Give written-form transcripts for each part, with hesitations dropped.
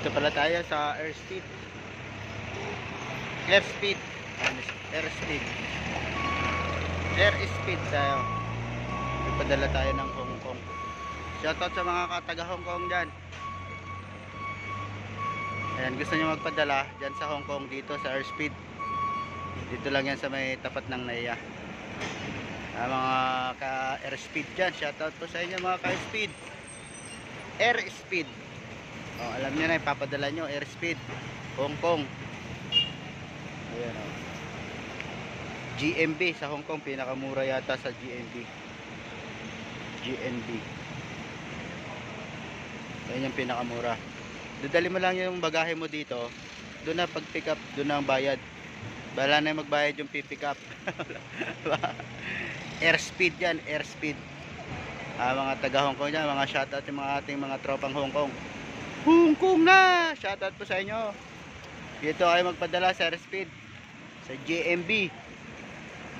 Dito pala tayo sa airspeed. Airspeed. Airspeed. Airspeed tayo. Ipadala tayo ng Hong Kong. Shoutout sa mga taga Hong Kong dyan. Ayan, gusto nyo magpadala dyan sa Hong Kong, dito sa airspeed. Dito lang yan sa may tapat ng NAIA. Mga ka-airspeed dyan, shoutout po sa inyo mga ka-airspeed. Airspeed. Alam nyo na, ipapadala nyo airspeed Hong Kong. Ayan, GMB sa Hong Kong, pinakamura yata sa GMB. Ayan yung pinakamura. Dadali mo lang yung bagahe mo dito, doon na pag pick up, doon na ang bayad. Bala na magbayad yung pick up. Airspeed yan, airspeed. Mga taga Hong Kong dyan, mga shoutout yung mga ating mga tropang Hong Kong. Hong Kong na! Shoutout po sa inyo. Dito kayo magpadala sa airspeed sa GMB.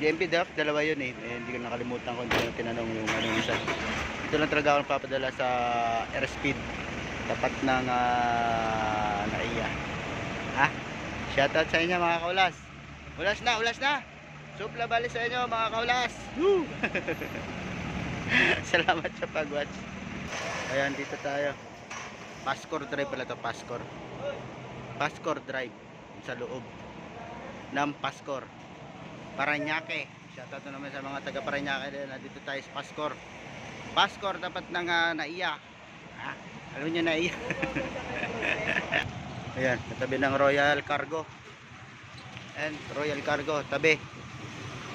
GMB dalawa yun eh. Hindi ko nakalimutan kung hindi tinanong yung ano isa. Ito lang talaga ako nagpapadala sa airspeed tapat ng NAIA. Shoutout sa inyo mga kaulas. Ulas na. Supla bali sa inyo mga kaulas. Salamat sa pag-watch. Ayan, dito tayo. Pascor Drive pala to, Pascor. Pascor Drive sa loob ng Pascor, Parañaque. Shoutout naman sa mga taga Parañaque din. Dito tayo sa Pascor. Pascor tapat ng NAIA. Alam niyo NAIA. Ayan, katabi ng Royal Cargo. And Royal Cargo, tabi.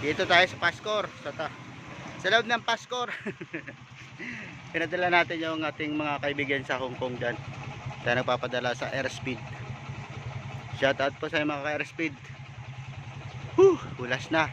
Dito tayo sa Pascor. Sa loob ng Pascor. Pinadala natin yung ating mga kaibigan sa Hong Kong dyan. Tayo nagpapadala sa airspeed. Shoutout po sa mga ka-airspeed. Ulas na.